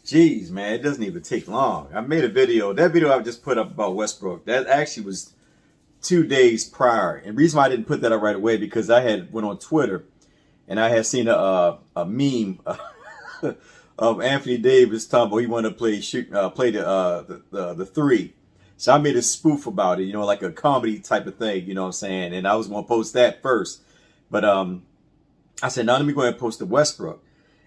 Jeez, man, it doesn't even take long. I made a video. That video I just put up about Westbrook, that actually was 2 days prior. And the reason why I didn't put that up right away because I had went on Twitter and I had seen a meme of Anthony Davis talking about he wanted to play the three. So I made a spoof about it, like a comedy type of thing, you know what I'm saying? And I was gonna post that first. But I said, now let me go ahead and post the Westbrook.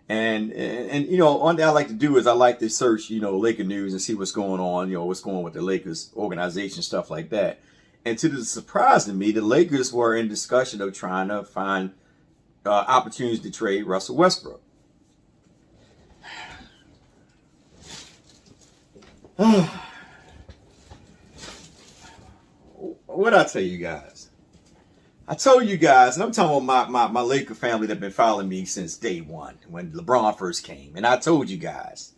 And one thing I like to do is I like to search, Laker news and see what's going on, what's going on with the Lakers organization, stuff like that. And to the surprise of me, the Lakers were in discussion of trying to find opportunities to trade Russell Westbrook. What I tell you guys? I told you guys, and I'm talking about my Laker family that been following me since day one, when LeBron first came. And I told you guys,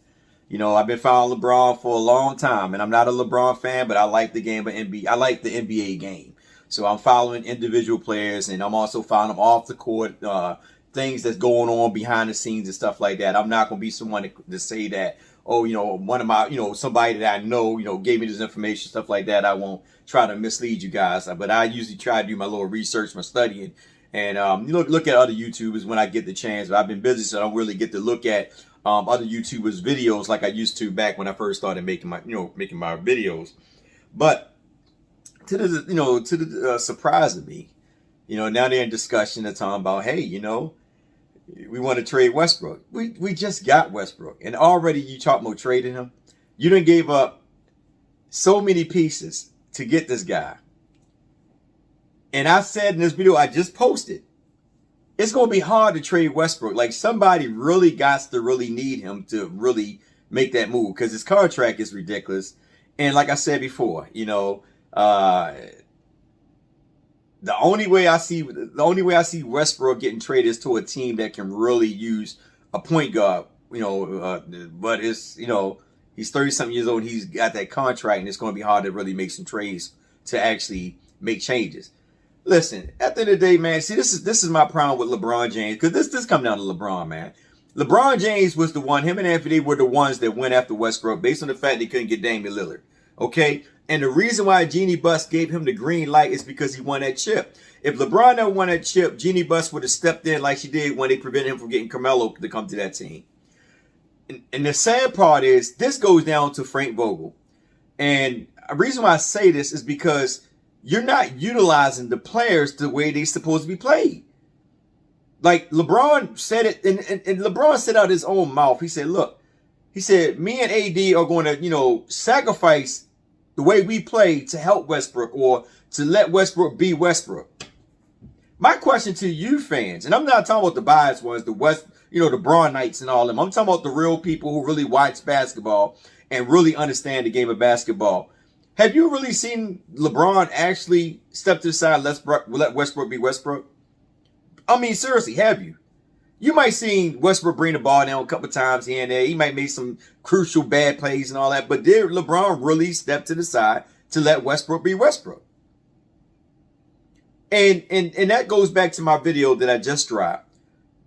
I've been following LeBron for a long time, and I'm not a LeBron fan, but I like the game of NBA. I like the NBA game. So I'm following individual players, and I'm also following them off the court, things that's going on behind the scenes and stuff like that. I'm not going to be someone to say that, one of my, somebody that I know, gave me this information, stuff like that. I won't try to mislead you guys, but I usually try to do my little research, my studying, and look at other YouTubers when I get the chance. But I've been busy, so I don't really get to look at other YouTubers' videos like I used to back when I first started making my videos. But to the surprise of me, now they're in discussion. They're talking about, hey, we want to trade Westbrook. We just got Westbrook, and already you talk about trading him. You done gave up so many pieces to get this guy. And I said in this video I just posted, it's going to be hard to trade Westbrook. Like, somebody really got to really need him to really make that move because his contract is ridiculous. And like I said before, the only way I see Westbrook getting traded is to a team that can really use a point guard, but it's, he's 30-something years old and he's got that contract, and it's going to be hard to really make some trades to actually make changes. Listen, at the end of the day, man, see, this is my problem with LeBron James, because this comes down to LeBron, man. LeBron James was the one, him and Anthony were the ones that went after Westbrook based on the fact they couldn't get Damian Lillard. Okay? And the reason why Jeannie Buss gave him the green light is because he won that chip. If LeBron never won that chip, Jeannie Buss would have stepped in like she did when they prevented him from getting Carmelo to come to that team. And the sad part is, this goes down to Frank Vogel. And the reason why I say this is because you're not utilizing the players the way they're supposed to be played. Like LeBron said it, and LeBron said out his own mouth, he said, look, he said, me and AD are going to, sacrifice the way we play to help Westbrook or to let Westbrook be Westbrook. My question to you fans, and I'm not talking about the biased ones, the Braun Knights and all them. I'm talking about the real people who really watch basketball and really understand the game of basketball. Have you really seen LeBron actually step to the side, let Westbrook be Westbrook? I mean, seriously, have you? You might seen Westbrook bring the ball down a couple times here and there. He might make some crucial bad plays and all that. But did LeBron really step to the side to let Westbrook be Westbrook? And that goes back to my video that I just dropped.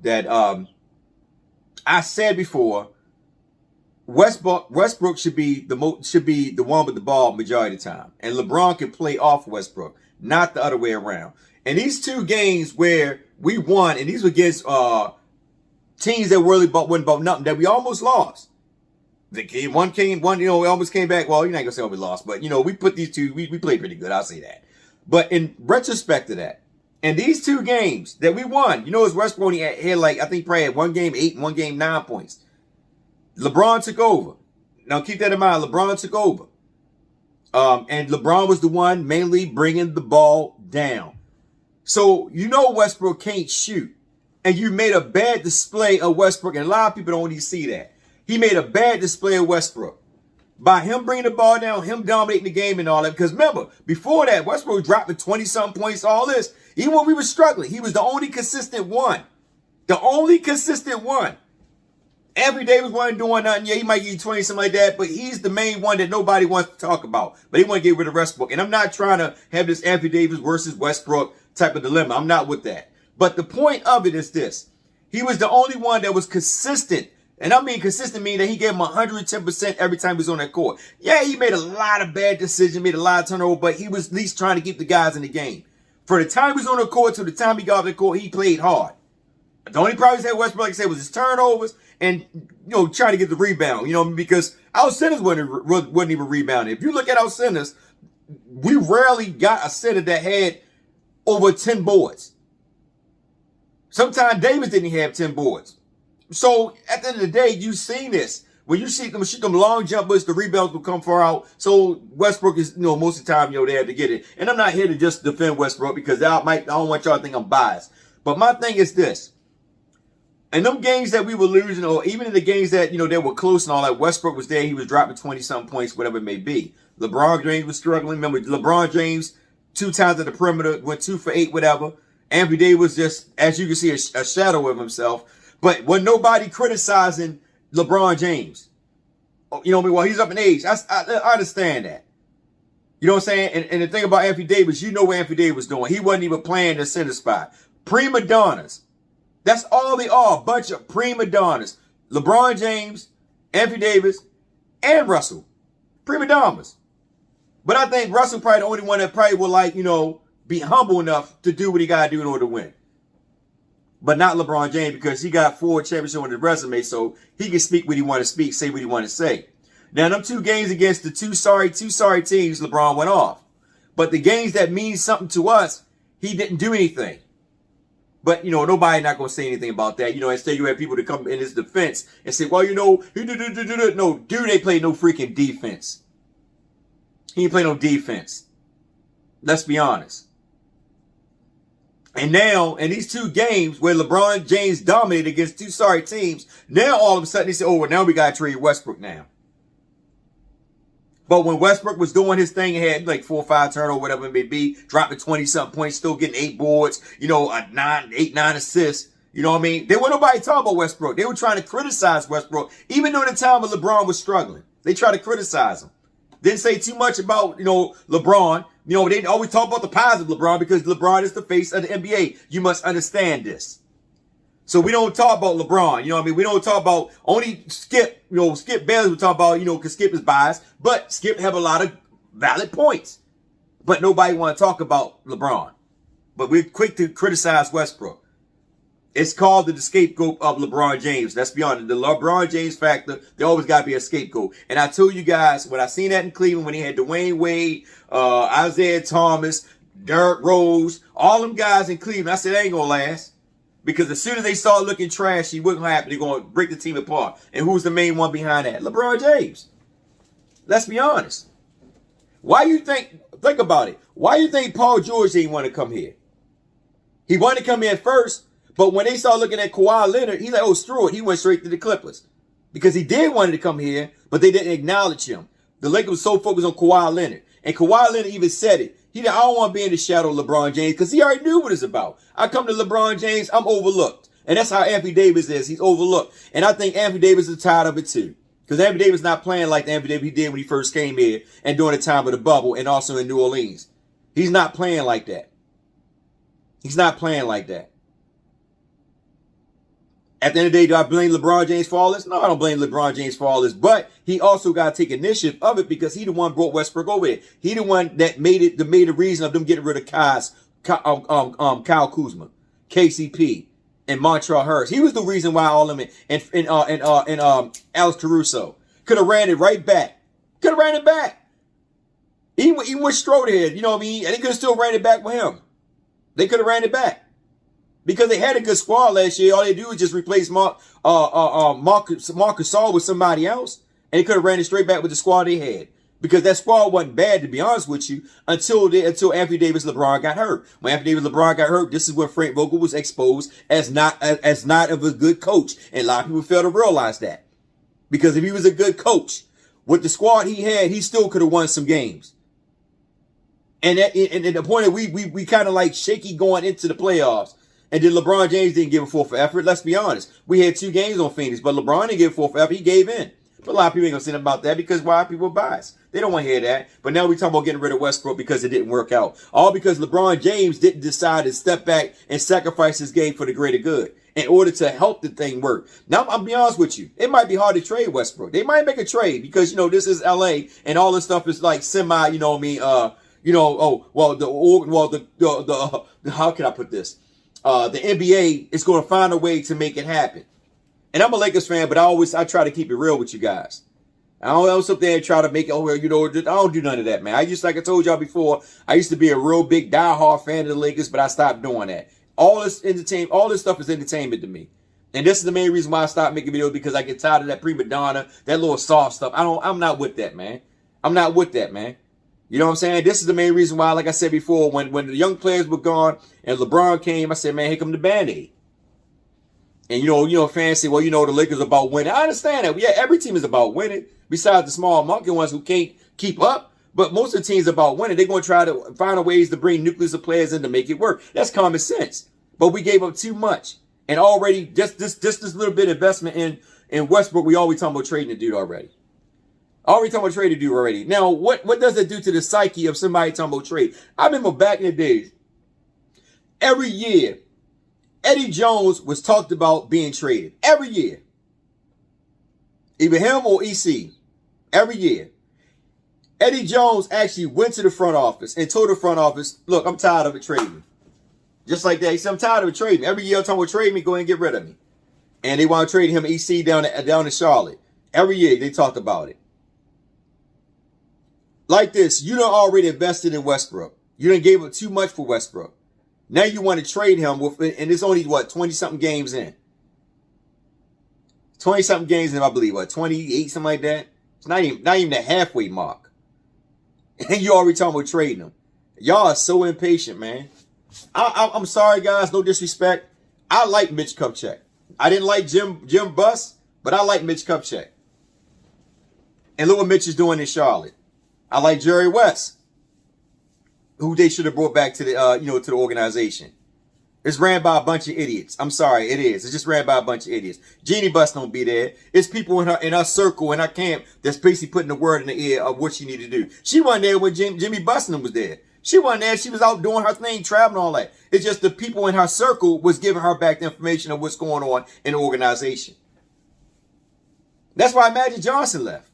That I said before, Westbrook should be the one with the ball majority of the time, and LeBron can play off Westbrook, not the other way around. And these two games where we won, and these were against teams that really wasn't about nothing, that we almost lost. One, we almost came back. Well, you're not gonna say we lost, but we put these two, we played pretty good. I'll say that. But in retrospect to that, and these two games that we won, as Westbrook only had like, I think probably had one game 8 and one game 9 points. LeBron took over. Now keep that in mind. LeBron took over. And LeBron was the one mainly bringing the ball down. So Westbrook can't shoot. And you made a bad display of Westbrook. And a lot of people don't even see that. He made a bad display of Westbrook. By him bringing the ball down, him dominating the game and all that. Because remember, before that, Westbrook dropping 20-something points, all this. Even when we were struggling, he was the only consistent one. The only consistent one. Every day was one doing nothing. Yeah, he might get 20, something like that, but he's the main one that nobody wants to talk about. But he want to get rid of Westbrook. And I'm not trying to have this Anthony Davis versus Westbrook type of dilemma. I'm not with that. But the point of it is this. He was the only one that was consistent And I mean consistent meaning that he gave him 110% every time he was on that court. Yeah, he made a lot of bad decisions, made a lot of turnover, but he was at least trying to keep the guys in the game. For the time he was on the court to the time he got off the court, he played hard. The only problem he had Westbrook, like I said, was his turnovers and, trying to get the rebound, because our centers wasn't even rebounding. If you look at our centers, we rarely got a center that had over 10 boards. Sometimes Davis didn't have 10 boards. So at the end of the day, you've seen this. When you see them shoot them long jumpers, the rebounds will come far out. So Westbrook is, most of the time, they have to get it. And I'm not here to just defend Westbrook because I don't want y'all to think I'm biased. But my thing is this. In them games that we were losing, or even in the games that, they were close and all that, Westbrook was there. He was dropping 20-something points, whatever it may be. LeBron James was struggling. Remember, LeBron James, 2 times at the perimeter, went 2 for 8, whatever. Anthony Davis was just, as you can see, a shadow of himself. But when nobody criticizing LeBron James, well, he's up in age. I understand that. You know what I'm saying? And the thing about Anthony Davis, what Anthony Davis was doing. He wasn't even playing the center spot. Prima donnas. That's all they are. A bunch of prima donnas. LeBron James, Anthony Davis, and Russell. Prima donnas. But I think Russell probably the only one that probably will be humble enough to do what he got to do in order to win. But not LeBron James because he got 4 championships on his resume, so he can speak what he want to speak, say what he want to say. Now, them 2 games against the two sorry teams, LeBron went off. But the games that mean something to us, he didn't do anything. But, nobody not going to say anything about that. Instead you have people to come in his defense and say, well, he did. No, dude, they play no freaking defense. He didn't play no defense. Let's be honest. And now, in these 2 games where LeBron James dominated against 2 sorry teams, now all of a sudden they say, well, now we got to trade Westbrook now. But when Westbrook was doing his thing, he had like 4 or 5 turnovers, whatever it may be, dropping 20-something points, still getting 8 boards, 8, 9 assists. You know what I mean? There wasn't nobody talking about Westbrook. They were trying to criticize Westbrook, even during the time when LeBron was struggling. They tried to criticize him. Didn't say too much about, LeBron. They always talk about the positive LeBron because LeBron is the face of the NBA. You must understand this. So we don't talk about LeBron. We don't talk about only Skip. Skip Bayless we talk about, because Skip is biased. But Skip have a lot of valid points. But nobody want to talk about LeBron. But we're quick to criticize Westbrook. It's called the scapegoat of LeBron James. Let's be honest. The LeBron James factor, there always got to be a scapegoat. And I told you guys, when I seen that in Cleveland, when he had Dwayne Wade, Isaiah Thomas, Derrick Rose, all them guys in Cleveland, I said, they ain't going to last. Because as soon as they start looking trashy, what's going to happen? They're going to break the team apart. And who's the main one behind that? LeBron James. Let's be honest. Why you think about it. Why you think Paul George didn't want to come here? He wanted to come here first. But when they started looking at Kawhi Leonard, he's like, oh, screw it. He went straight to the Clippers. Because he did want to come here, but they didn't acknowledge him. The Lakers was so focused on Kawhi Leonard. And Kawhi Leonard even said it. He said, I don't want to be in the shadow of LeBron James because he already knew what it's about. I come to LeBron James, I'm overlooked. And that's how Anthony Davis is. He's overlooked. And I think Anthony Davis is tired of it too. Because Anthony Davis is not playing like the Anthony Davis he did when he first came here and during the time of the bubble and also in New Orleans. He's not playing like that. He's not playing like that. At the end of the day, do I blame LeBron James for all this? No, I don't blame LeBron James for all this. But he also got to take initiative of it because he the one brought Westbrook over here. He the one that made the reason of them getting rid of Kyle Kuzma, KCP, and Montrezl Harrell. He was the reason why all of them and Alex Caruso could have ran it right back. Could have ran it back. He went straight ahead, you know what I mean? And they could have still ran it back with him. They could have ran it back. Because they had a good squad last year. All they do is just replace Marcus Gasol with somebody else. And they could have ran it straight back with the squad they had. Because that squad wasn't bad, to be honest with you, until Anthony Davis LeBron got hurt. When Anthony Davis LeBron got hurt, this is when Frank Vogel was exposed as not of a good coach. And a lot of people fail to realize that. Because if he was a good coach, with the squad he had, he still could have won some games. And at the point that we kind of like shaky going into the playoffs. And then LeBron James didn't give a full for effort. Let's be honest. We had 2 games on Phoenix, but LeBron didn't give a full for effort. He gave in. But a lot of people ain't gonna say nothing about that because why? People are biased. They don't want to hear that. But now we talking about getting rid of Westbrook because it didn't work out. All because LeBron James didn't decide to step back and sacrifice his game for the greater good in order to help the thing work. Now, I'm be honest with you. It might be hard to trade Westbrook. They might make a trade because, you know, this is LA and all this stuff is like semi, you know what I mean? How can I put this? The NBA is going to find a way to make it happen. And I'm a Lakers fan, but I try to keep it real with you guys. I don't sit there and try to make it, I don't do none of that, man. Like I told y'all before, I used to be a real big diehard fan of the Lakers, but I stopped doing that. All this stuff is entertainment to me. And this is the main reason why I stopped making videos, because I get tired of that prima donna, that little soft stuff. I'm not with that, man. I'm not with that, man. You know what I'm saying? This is the main reason why, like I said before, when the young players were gone and LeBron came, I said, man, here come the Band-Aid. And, fans say, well, the Lakers are about winning. I understand that. Yeah, every team is about winning, besides the small monkey ones who can't keep up. But most of the teams are about winning. They're going to try to find a ways to bring nucleus of players in to make it work. That's common sense. But we gave up too much. And already, just this little bit of investment in Westbrook, we always talking about trading the dude already. Now, what does it do to the psyche of somebody talking about trade? I remember back in the days, every year, Eddie Jones was talked about being traded. Every year. Either him or EC. Every year. Eddie Jones actually went to the front office and told the front office, look, I'm tired of it trading me. Just like that. He said, I'm tired of it trading me. Every year I'm talking about trade me, go ahead and get rid of me. And they want to trade him EC down in Charlotte. Every year they talked about it. Like this, you done already invested in Westbrook. You done gave up too much for Westbrook. Now you want to trade him and it's only 20-something games in. 20-something games in, I believe, 28, something like that. It's not even the halfway mark. And you already talking about trading him. Y'all are so impatient, man. I'm sorry, guys, no disrespect. I like Mitch Kupchak. I didn't like Jim Buss, but I like Mitch Kupchak. And look what Mitch is doing in Charlotte. I like Jerry West, who they should have brought back to the to the organization. It's ran by a bunch of idiots. I'm sorry, it is. It's just ran by a bunch of idiots. Jeannie Buss don't be there. It's people in her circle, in her camp, that's basically putting the word in the ear of what she need to do. She wasn't there when Jimmy Buston was there. She wasn't there. She was out doing her thing, traveling, all that. It's just the people in her circle was giving her back the information of what's going on in the organization. That's why Magic Johnson left.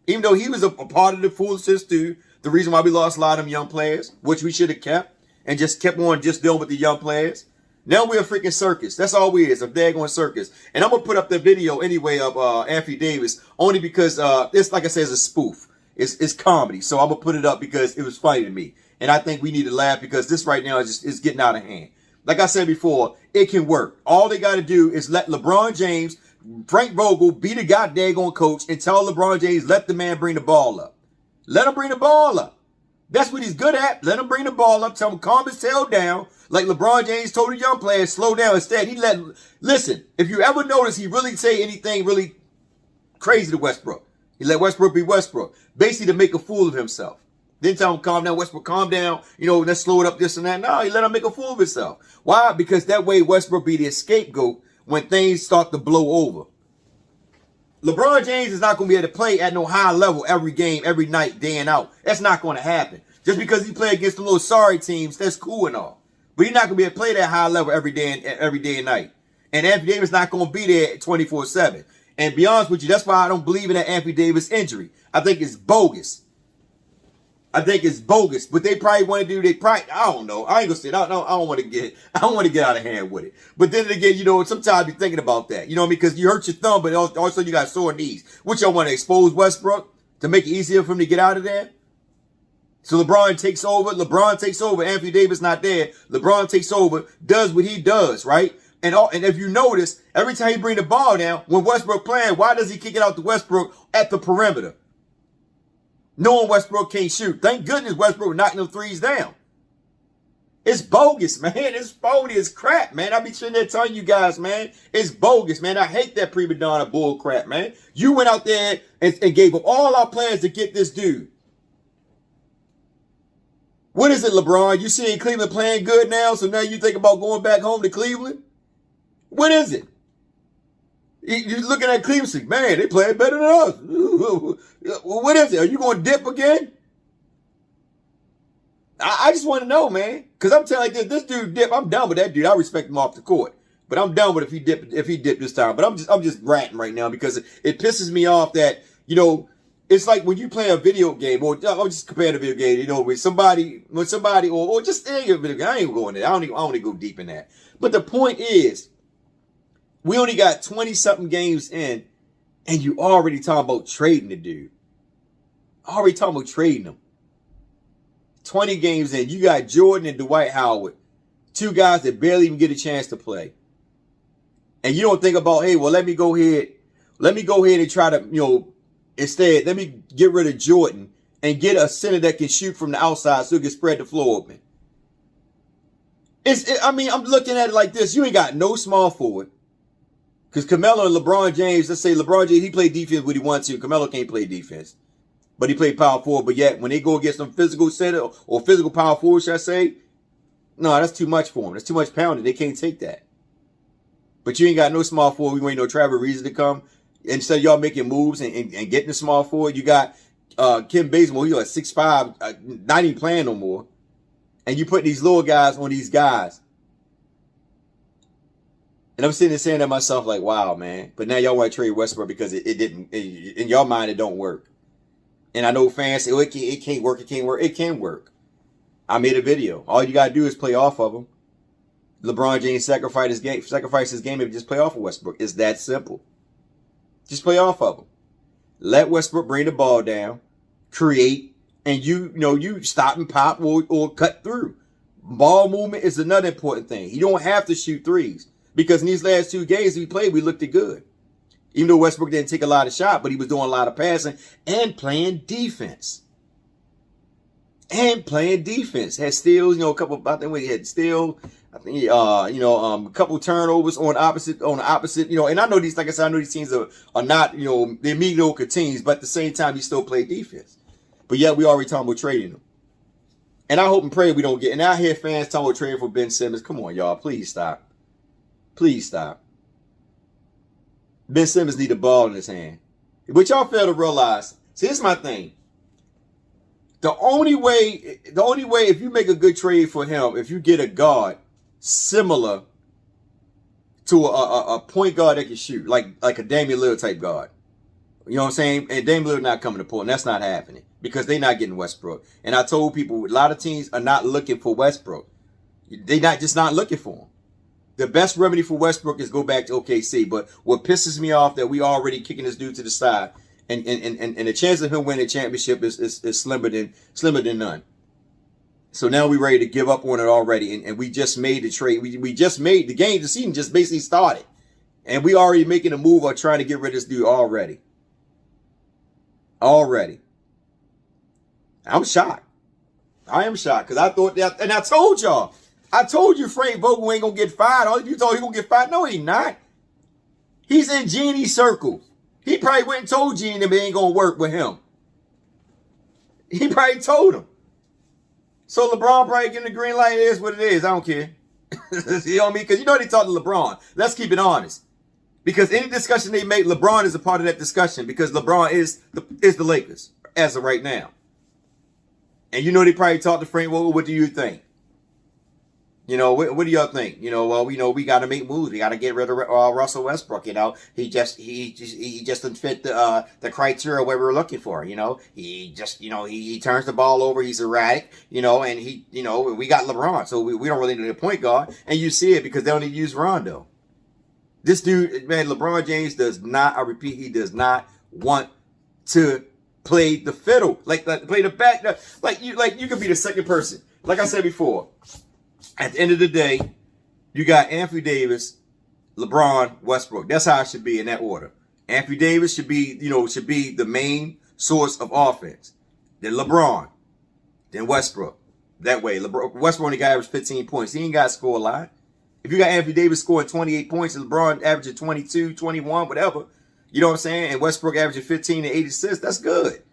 Even though he was a part of the foolishness too, the reason why we lost a lot of them young players, which we should have kept, and just kept on just dealing with the young players. Now we're a freaking circus. That's all we is, a daggone circus. And I'm going to put up the video anyway of Anthony Davis, only because it's, like I said, it's a spoof. It's comedy. So I'm going to put it up because it was funny to me. And I think we need to laugh because this right now is getting out of hand. Like I said before, it can work. All they got to do is let LeBron James, Frank Vogel, be the goddamn coach and tell LeBron James, let the man bring the ball up. Let him bring the ball up. That's what he's good at. Let him bring the ball up. Tell him calm his tail down. Like LeBron James told the young players, slow down. Instead, listen, if you ever notice he really say anything really crazy to Westbrook, he let Westbrook be Westbrook. Basically to make a fool of himself. Then tell him, calm down, Westbrook, calm down. Let's slow it up, this and that. No, he let him make a fool of himself. Why? Because that way Westbrook be the scapegoat when things start to blow over. LeBron James is not going to be able to play at no high level every game, every night, day and out. That's not going to happen. Just because he play against the little sorry teams, that's cool and all. But he's not going to be able to play that high level every day and night. And Anthony Davis not going to be there 24/7. And to be honest with you, that's why I don't believe in that Anthony Davis injury. I think it's bogus. But they probably want to do, I don't know. I ain't gonna say, I don't want to get out of hand with it. But then again, sometimes you're thinking about that, because you hurt your thumb, but also you got sore knees. Which y'all want to expose Westbrook to make it easier for him to get out of there? So LeBron takes over. Anthony Davis not there. LeBron takes over, does what he does, right? And if you notice, every time he bring the ball down, when Westbrook playing, why does he kick it out to Westbrook at the perimeter? Knowing Westbrook can't shoot. Thank goodness Westbrook knocking them threes down. It's bogus, man. It's phony. It's crap, man. I be sitting there telling you guys, man. It's bogus, man. I hate that prima donna bull crap, man. You went out there and gave up all our plans to get this dude. What is it, LeBron? You see Cleveland playing good now, so now you think about going back home to Cleveland? What is it? You're looking at Cleveland, man, they playing better than us. What is it? Are you going to dip again? I just want to know, man, because I'm telling you, this dude dip. I'm done with that dude. I respect him off the court, but I'm done with if he dipped this time. But I'm just ranting right now because it pisses me off that, you know, it's like when you play a video game, or I'll just compare the video game, you know, with somebody, or just any video game. I ain't going there. I don't even go deep in that. But the point is, we only got 20 something games in, and you already talking about trading the dude. Already talking about trading him. 20 games in, you got Jordan and Dwight Howard, two guys that barely even get a chance to play. And you don't think about, hey, well, let me go ahead and try to, you know, instead, let me get rid of Jordan and get a center that can shoot from the outside so he can spread the floor open. I mean, I'm looking at it like this. You ain't got no small forward. Because Carmelo and LeBron James, let's say LeBron James, he played defense when he wanted to. Carmelo can't play defense. But he played power forward. But yet, when they go against some physical center or physical power forward, should I say, no, that's too much for them. That's too much pounding. They can't take that. But you ain't got no small forward. We ain't no Travis Reason to come. Instead of y'all making moves and getting the small forward, you got Kim Bazemore. He's like 6'5", not even playing no more. And you put these little guys on these guys. And I'm sitting there saying to myself, like, wow, man. But now y'all want to trade Westbrook because it didn't, in your mind, it don't work. And I know fans say, oh, it can't work. It can't work. It can work. I made a video. All you got to do is play off of them. LeBron James sacrificed his game and just play off of Westbrook. It's that simple. Just play off of him. Let Westbrook bring the ball down, create, and you stop and pop or cut through. Ball movement is another important thing. You don't have to shoot threes because in these last two games we played, we looked good. Even though Westbrook didn't take a lot of shots, but he was doing a lot of passing and playing defense. Had steals, a couple. I think we had steals. I think a couple turnovers on the opposite. And I know these, like I said, I know these teams are not, they're mediocre teams, but at the same time, you still play defense. But yet we already talking about trading them. And I hope and pray we don't get. And I hear fans talking about trading for Ben Simmons. Come on, y'all, please stop. Please stop. Ben Simmons need a ball in his hand. But y'all fail to realize. See, this is my thing. The only way, if you make a good trade for him, if you get a guard similar to a point guard that can shoot, like a Damian Lillard type guard. You know what I'm saying? And Damian Lillard not coming to Portland. That's not happening because they're not getting Westbrook. And I told people, a lot of teams are not looking for Westbrook. They're not looking for him. The best remedy for Westbrook is go back to OKC. But what pisses me off that we already kicking this dude to the side. And the chance of him winning a championship is slimmer than none. So now we're ready to give up on it already. And we just made the trade. We just made the game. The season just basically started. And we already making a move or trying to get rid of this dude already. I'm shocked. I am shocked because I thought that, and I told y'all. I told you Frank Vogel ain't going to get fired. All you thought he going to get fired. No, he not. He's in Genie's circle. He probably went and told Genie that it ain't going to work with him. He probably told him. So LeBron probably getting the green light. It is what it is. I don't care. You know what I mean? Because they talk to LeBron. Let's keep it honest. Because any discussion they make, LeBron is a part of that discussion. Because LeBron is the Lakers as of right now. And they probably talked to Frank Vogel. What do you think? What do y'all think? We got to make moves. We got to get rid of Russell Westbrook. He just didn't fit the criteria what we were looking for. He turns the ball over. He's erratic. And we got LeBron, so we don't really need a point guard. And you see it because they only use Rondo. This dude, man, LeBron James does not. I repeat, he does not want to play the fiddle, play the back. Like you could be the second person. Like I said before. At the end of the day, you got Anthony Davis, LeBron, Westbrook. That's how it should be in that order. Anthony Davis should be the main source of offense. Then LeBron. Then Westbrook. That way. Westbrook only got average 15 points. He ain't got to score a lot. If you got Anthony Davis scoring 28 points and LeBron averaging 22, 21, whatever, you know what I'm saying? And Westbrook averaging 15 and 86, that's good.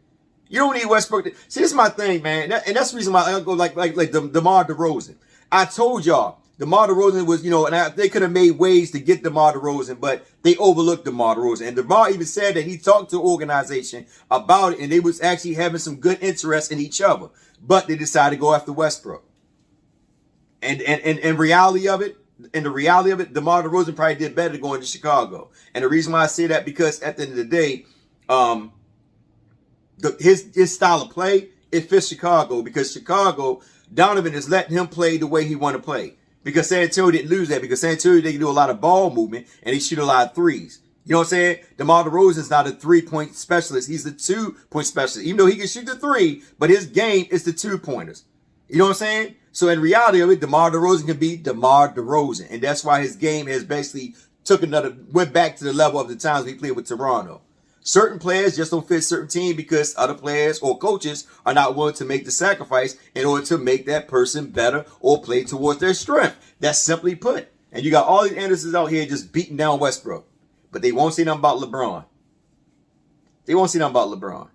You don't need Westbrook. See, this is my thing, man. And that's the reason why I go like DeMar DeRozan. I told y'all, DeMar DeRozan was, and they could have made ways to get DeMar DeRozan, but they overlooked DeMar DeRozan. And DeMar even said that he talked to the organization about it, and they was actually having some good interest in each other. But they decided to go after Westbrook. And in reality of it, DeMar DeRozan probably did better going to Chicago. And the reason why I say that, because at the end of the day, his style of play, it fits Chicago, because Chicago, Donovan is letting him play the way he want to play. Because San Antonio didn't lose that, because San Antonio, they can do a lot of ball movement and they shoot a lot of threes. You know what I'm saying? DeMar DeRozan's not a 3-point specialist. He's a 2-point specialist. Even though he can shoot the 3, but his game is the 2-pointers. You know what I'm saying? So in reality of it, DeMar DeRozan can be DeMar DeRozan. And that's why his game has basically went back to the level of the times we played with Toronto. Certain players just don't fit certain teams because other players or coaches are not willing to make the sacrifice in order to make that person better or play towards their strength. That's simply put. And you got all these Andersons out here just beating down Westbrook. But they won't say nothing about LeBron. They won't say nothing about LeBron.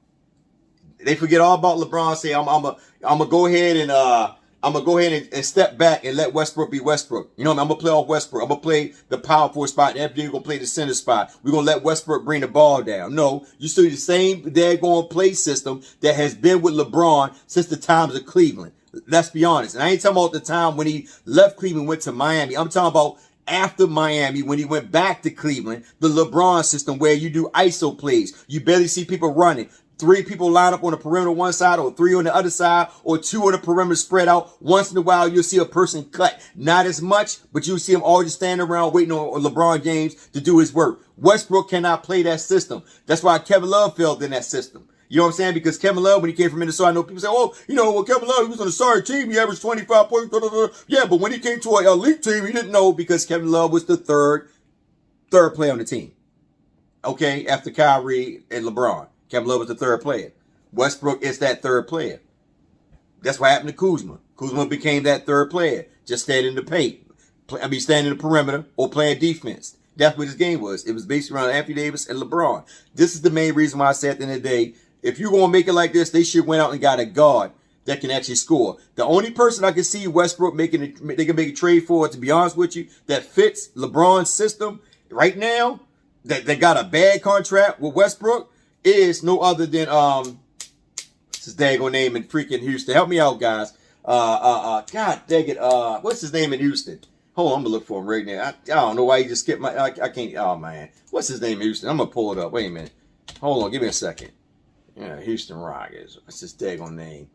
They forget all about LeBron. Say, I'm gonna go ahead and step back and let Westbrook be Westbrook. You know what I mean? I'm gonna play off Westbrook. I'm gonna play the power forward spot, and after you're gonna play the center spot. We're gonna let Westbrook bring the ball down. No, you still the same daggone play system that has been with LeBron since the times of Cleveland. Let's be honest. And I ain't talking about the time when he left Cleveland, went to Miami. I'm talking about after Miami, when he went back to Cleveland, the LeBron system where you do ISO plays. You barely see people running. 3 people line up on the perimeter one side, or 3 on the other side, or 2 on the perimeter spread out. Once in a while, you'll see a person cut. Not as much, but you'll see them all just standing around waiting on LeBron James to do his work. Westbrook cannot play that system. That's why Kevin Love failed in that system. You know what I'm saying? Because Kevin Love, when he came from Minnesota, I know people say, oh, Kevin Love, he was on a sorry team. He averaged 25 points. Yeah, but when he came to an elite team, he didn't know, because Kevin Love was the third player on the team. Okay, after Kyrie and LeBron. Kevin Love was the third player. Westbrook is that third player. That's what happened to Kuzma. Kuzma became that third player. Just standing in the paint. Standing in the perimeter or playing defense. That's what his game was. It was based around Anthony Davis and LeBron. This is the main reason why I said at the end of the day, if you're going to make it like this, they should went out and got a guard that can actually score. The only person I can see Westbrook they can make a trade for, to be honest with you, that fits LeBron's system right now, that got a bad contract with Westbrook, is no other than what's his daggone name in freaking Houston? Help me out, guys. God dang it. What's his name in Houston? Hold on, I'm gonna look for him right now. I don't know why you just skipped I can't. Oh man, what's his name in Houston? I'm gonna pull it up. Wait a minute. Hold on, give me a second. Yeah, Houston Rockets. What's his daggone name?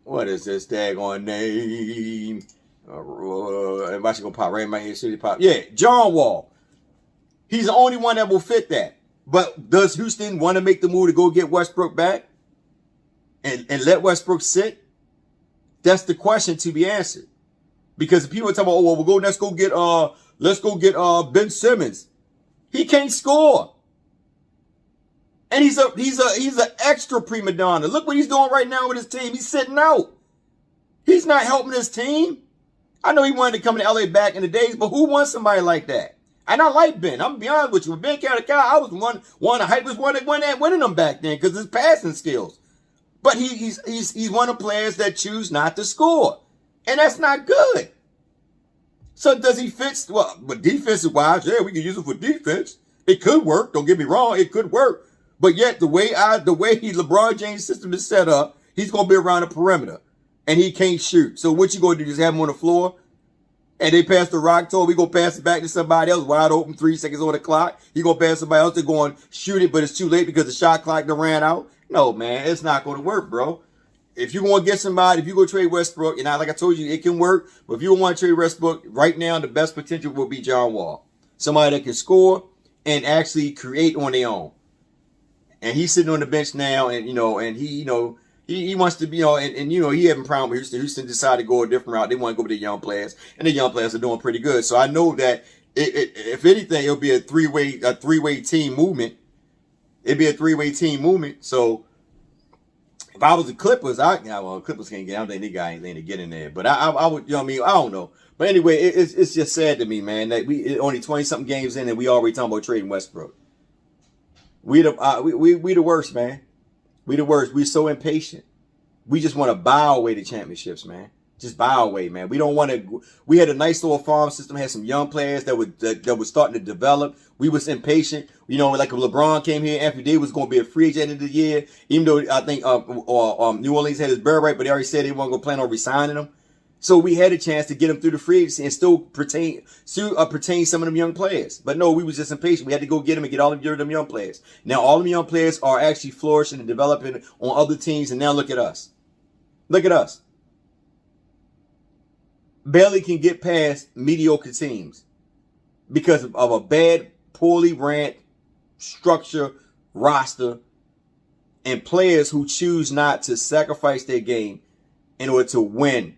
What is this daggone name? Everybody should go pop right in my head. City pop. Yeah, John Wall. He's the only one that will fit that. But does Houston want to make the move to go get Westbrook back and let Westbrook sit? That's the question to be answered. Because people are talking about, oh, well, let's go get Ben Simmons. He can't score. And he's an extra prima donna. Look what he's doing right now with his team. He's sitting out. He's not helping his team. I know he wanted to come to LA back in the days, but who wants somebody like that? And I like Ben. I'm gonna be honest with you. With Ben County, I was one of the hypest one that winning them back then because his passing skills. But he's one of the players that choose not to score, and that's not good. So does he fit? Well, but defensive wise, yeah, we can use it for defense. It could work. Don't get me wrong, it could work. But yet the way LeBron James' system is set up, he's gonna be around the perimeter, and he can't shoot. So what you gonna do? Just have him on the floor? And they pass the rock to him, we gonna pass it back to somebody else, wide open, 3 seconds on the clock. He gonna pass somebody else, they're going to shoot it, but it's too late because the shot clock done ran out. No, man, it's not gonna work, bro. If you're gonna get somebody, if you go trade Westbrook, and like I told you, it can work, but if you want to trade Westbrook, right now, the best potential will be John Wall. Somebody that can score and actually create on their own. And he's sitting on the bench now, and he wants to be, he having a problem with Houston. Houston decided to go a different route. They want to go with the young players, and the young players are doing pretty good. So I know that if anything, it'll be a three-way team movement. It'd be a three-way team movement. So if I was the Clippers, Clippers can't get. I don't think they got anything to get in there. But I would, I don't know. But anyway, it's just sad to me, man, that we only 20-something games in, and we already talking about trading Westbrook. We the worst, man. We the worst. We're so impatient. We just want to bow away to championships, man. just buy our way, man. We don't want to. We had a nice little farm system, had some young players that were starting to develop. We was impatient, you know. Like if LeBron came here, Anthony Davis was going to be a free agent at the end of the year. Even though I think New Orleans had his bird right, but they already said they weren't going to plan on resigning him. So we had a chance to get him through the free agency and still pertain some of them young players. But no, we was just impatient. We had to go get him and get all of them young players. Now all of them young players are actually flourishing and developing on other teams. And now look at us. Look at us. Barely can get past mediocre teams because of a bad, poorly ran structure, roster, and players who choose not to sacrifice their game in order to win.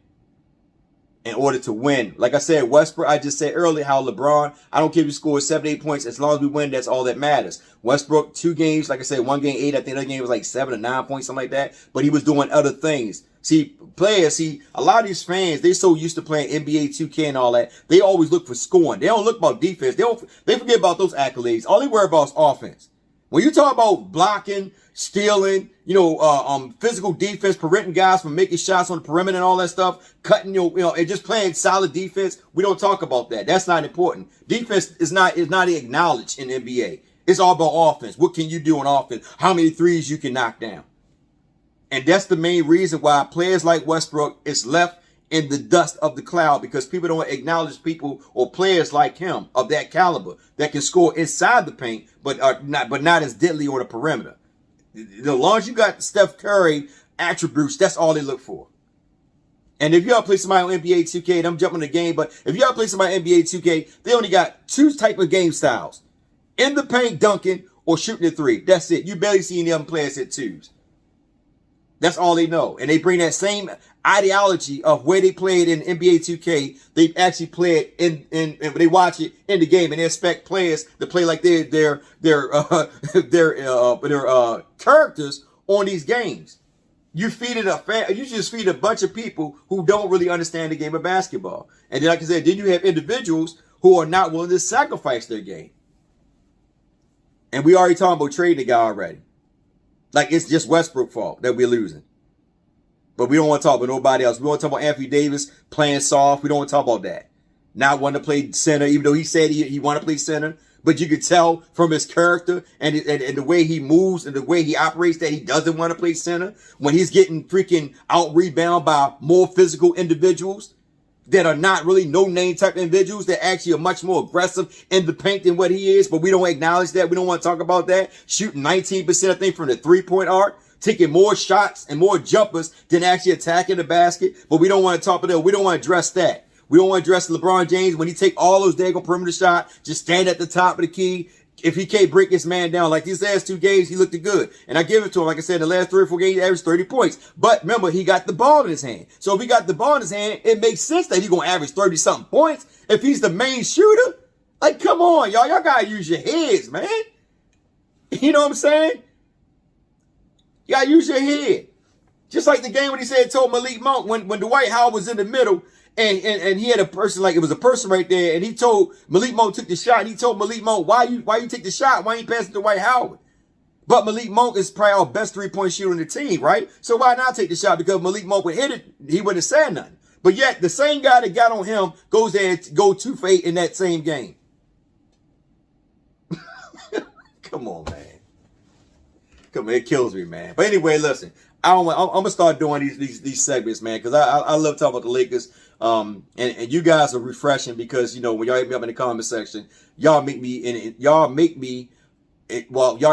Like I said, Westbrook, I just said earlier how LeBron, I don't care if you score 7, 8 points. As long as we win, that's all that matters. Westbrook, 2 games, like I said, 1 game, 8. I think the other game was like 7 or 9 points, something like that. But he was doing other things. See, a lot of these fans, they so used to playing NBA 2K and all that. They always look for scoring. They don't look about defense. They forget about those accolades. All they worry about is offense. When you talk about blocking, stealing, physical defense, preventing guys from making shots on the perimeter and all that stuff, cutting and just playing solid defense, we don't talk about that. That's not important. Defense is not acknowledged in NBA. It's all about offense. What can you do on offense? How many threes you can knock down? And that's the main reason why players like Westbrook is left in the dust of the cloud, because people don't acknowledge people or players like him of that caliber that can score inside the paint, but not as deadly on the perimeter. As long as you got Steph Curry attributes, that's all they look for. And if y'all play somebody on NBA 2K, and I'm jumping the game, but if y'all play somebody on NBA 2K, they only got 2 type of game styles: in the paint dunking or shooting a 3. That's it. You barely see any other players hit 2s. That's all they know. And they bring that same ideology of where they played in NBA 2K. They actually play it in they watch it in the game, and they expect players to play like their characters on these games. You just feed a bunch of people who don't really understand the game of basketball. And then, like I said, then you have individuals who are not willing to sacrifice their game. And we already talking about trading the guy already. Like it's just Westbrook's fault that we're losing. But we don't want to talk about nobody else. We want to talk about Anthony Davis playing soft. We don't want to talk about that. Not wanting to play center, even though he said he wanted to play center. But you could tell from his character and the way he moves and the way he operates that he doesn't want to play center. When he's getting freaking out-rebound by more physical individuals that are not really no-name type individuals that actually are much more aggressive in the paint than what he is. But we don't acknowledge that. We don't want to talk about that. Shooting 19%, I think, from the three-point arc. Taking more shots and more jumpers than actually attacking the basket. But we don't want to talk about that. We don't want to address that. We don't want to address LeBron James when he take all those daggone perimeter shots, just stand at the top of the key. If he can't break his man down, like these last 2 games, he looked good. And I give it to him. Like I said, in the last 3 or 4 games, he averaged 30 points. But remember, he got the ball in his hand. So if he got the ball in his hand, it makes sense that he's going to average 30-something points. If he's the main shooter, like, come on, y'all. Y'all got to use your heads, man. You know what I'm saying? You got to use your head. Just like the game when he told Malik Monk, when Dwight Howard was in the middle, and he had a person, like it was a person right there, and he told Malik Monk took the shot, and he told Malik Monk, why you take the shot? Why you pass it to Dwight Howard? But Malik Monk is probably our best 3-point shooter in the team, right? So why not take the shot? Because Malik Monk would hit it, he wouldn't have said nothing. But yet, the same guy that got on him goes there and go 2 for 8 in that same game. Come on, man. Come on, it kills me, man. But anyway, listen, I'm gonna start doing these segments, man, because I love talking about the Lakers. And you guys are refreshing because when y'all hit me up in the comment section, y'all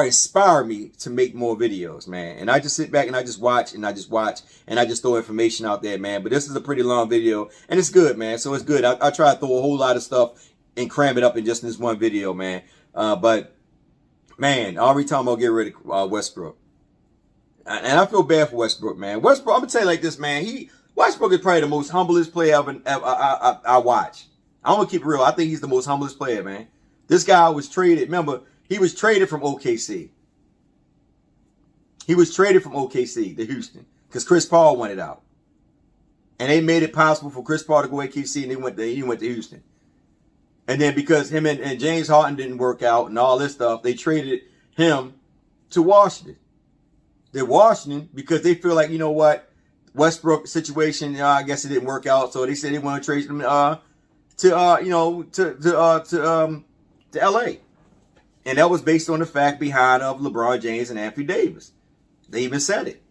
inspire me to make more videos, man. And I just sit back and I just watch and I just throw information out there, man. But this is a pretty long video and it's good, man. So it's good. I try to throw a whole lot of stuff and cram it up in just this one video, man. But man, every time I'll get rid of Westbrook. And I feel bad for Westbrook, man. Westbrook, I'm going to tell you like this, man. Westbrook is probably the most humblest player I watch. I'm going to keep it real. I think he's the most humblest player, man. This guy was traded. Remember, he was traded from OKC. He was traded from OKC to Houston because Chris Paul wanted out. And they made it possible for Chris Paul to go to OKC, and he went to Houston. And then because him and James Harden didn't work out and all this stuff, they traded him to Washington. They're Washington because they feel like, you know what? Westbrook situation, I guess it didn't work out, so they said they want to trade him to LA. And that was based on the fact behind of LeBron James and Anthony Davis. They even said it.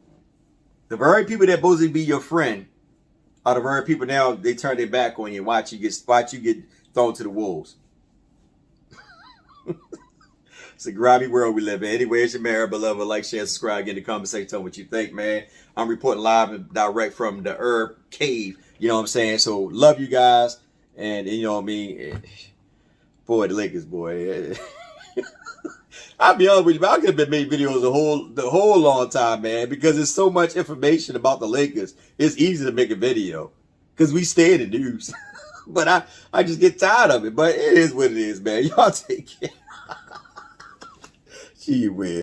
The very people that supposed to be your friend are the very people now they turn their back on you and watch you get thrown to the wolves. It's a grimy world we live in. Anyway, it's your man, beloved. Like, share, subscribe, get in the comment section, tell me what you think, man. I'm reporting live and direct from the herb cave. You know what I'm saying? So love you guys. And you know what I mean? Boy, the Lakers, boy. I'll be honest with you, man, I could have been making videos the whole long time, man, because there's so much information about the Lakers. It's easy to make a video because we stay in the news. But I just get tired of it. But it is what it is, man. Y'all take care. Gee whiz.